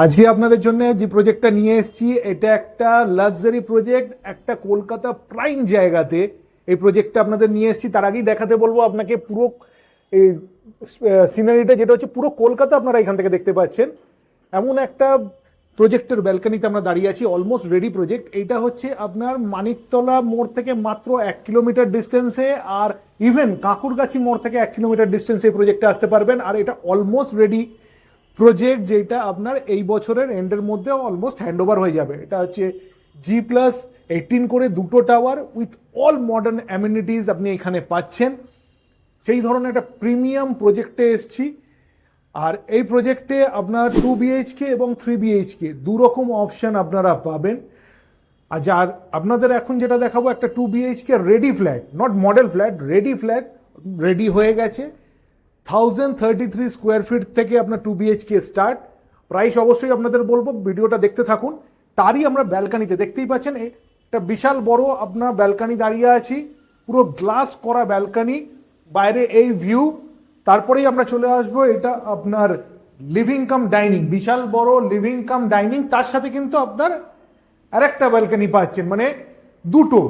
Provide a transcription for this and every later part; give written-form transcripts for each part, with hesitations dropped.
আজকে আপনাদের জন্য যে প্রজেক্টটা নিয়ে এসেছি এটা একটা লাক্সারি প্রজেক্ট, একটা কলকাতা প্রাইম জায়গাতে এই প্রজেক্টটা আপনাদের নিয়ে এসেছি। তার আগেই দেখাতে বলবো আপনাকে পুরো এই সিনারিটা, যেটা হচ্ছে পুরো কলকাতা আপনারা এখান থেকে দেখতে পাচ্ছেন। এমন একটা প্রজেক্টের ব্যালকানিতে আমরা দাঁড়িয়ে আছি, অলমোস্ট রেডি প্রজেক্ট। এইটা হচ্ছে আপনার মানিকতলা মোড় থেকে মাত্র 1 কিলোমিটার ডিস্টেন্সে, আর ইভেন কাঁকুরগাছি মোড় থেকে 1 কিলোমিটার ডিস্টেন্সে এই প্রজেক্টে আসতে পারবেন। আর এটা অলমোস্ট রেডি প্রজেক্ট, যেটা আপনার এই বছরের এন্ডের মধ্যে অলমোস্ট হ্যান্ড ওভার হয়ে যাবে। এটা হচ্ছে G+18 করে দুটো tower with all modern amenities আপনি এখানে পাচ্ছেন। সেই ধরনের একটা প্রিমিয়াম প্রজেক্টে এসছি। আর এই প্রজেক্টে আপনার 2 BHK এবং 3 BHK দু রকম অপশান আপনারা পাবেন। আর যার আপনাদের এখন যেটা দেখাবো একটা 2 BHK ready flat, not model flat, ready flat ready হয়ে গেছে। 1033 স্কোয়ার ফিট থেকে আপনার 2 BHK স্টার্ট। প্রাইস অবশ্যই আপনাদের বলবো, ভিডিওটা দেখতে থাকুন। তারই আমরা ব্যালকানিতে দেখতেই পাচ্ছেন একটা বিশাল বড় আপনার ব্যালকানি দাঁড়িয়ে আছি, পুরো গ্লাস করা ব্যালকানি, বাইরে এই ভিউ। তারপরেই আমরা চলে আসবো এটা আপনার লিভিং কাম ডাইনিং, বিশাল বড় লিভিং কাম ডাইনিং। তার সাথে কিন্তু আপনার আরেকটা ব্যালকানি পাচ্ছেন, মানে দুটো,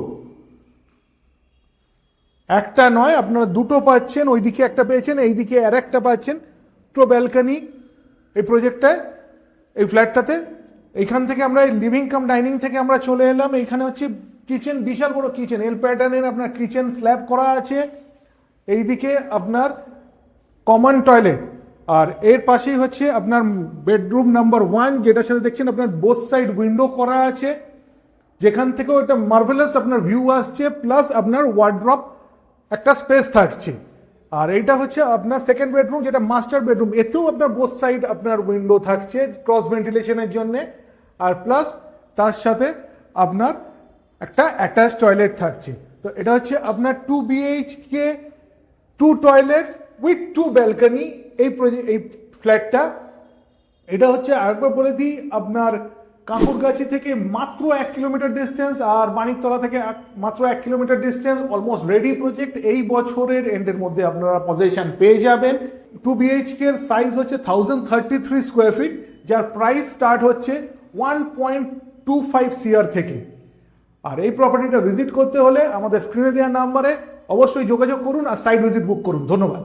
একটা নয় আপনারা দুটো পাচ্ছেন। ওইদিকে একটা পেয়েছেন, এইদিকে আর একটা পাচ্ছেন। দুটো ব্যালকানি এই প্রজেক্টটায়, এই ফ্ল্যাটটাতে। এইখান থেকে আমরা লিভিং কাম ডাইনিং থেকে আমরা চলে এলাম। এইখানে হচ্ছে কিচেন, বিশাল বড় কিচেন, এল প্যাটার্নের আপনার কিচেন স্ল্যাব করা আছে। এইদিকে আপনার কমন টয়লেট, আর এর পাশেই হচ্ছে আপনার বেডরুম নাম্বার 1, যেটার সাথে দেখছেন আপনার বোথ সাইড উইন্ডো করা আছে, যেখান থেকেও একটা মার্ভেলাস আপনার ভিউ আসছে, প্লাস আপনার ওয়ার্ড্রপ একটা স্পেস থাকছে। আর এইটা হচ্ছে আপনার সেকেন্ড বেডরুম, যেটা মাস্টার বেডরুম। এতেও আপনার বোথ সাইড আপনার উইন্ডো থাকছে ক্রস ভেন্টিলেশনের জন্য। আর প্লাস তার সাথে আপনার একটা অ্যাটাচ টয়লেট থাকছে। তো এটা হচ্ছে আপনার 2 BHK 2 টয়লেট উইথ 2 ব্যালকানি এই ফ্ল্যাটটা। এটা হচ্ছে আরেকবার বলে দিই, আপনার কাঁকুরগাছি থেকে মাত্র 1 কিলোমিটার ডিস্টেন্স, আর মানিকতলা থেকে মাত্র 1 kilometre distance. Almost ready project, এই বছরের এন্ডের মধ্যে আপনারা পজিশন পেয়ে যাবেন। 2 BHK এর সাইজ হচ্ছে 1033 স্কোয়ার ফিট, যার প্রাইস স্টার্ট হচ্ছে 1.25 CR থেকে। আর এই প্রপার্টিটা ভিজিট করতে হলে আমাদের স্ক্রিনে দেওয়া নাম্বারে অবশ্যই যোগাযোগ করুন আর সাইট ভিজিট বুক করুন। ধন্যবাদ।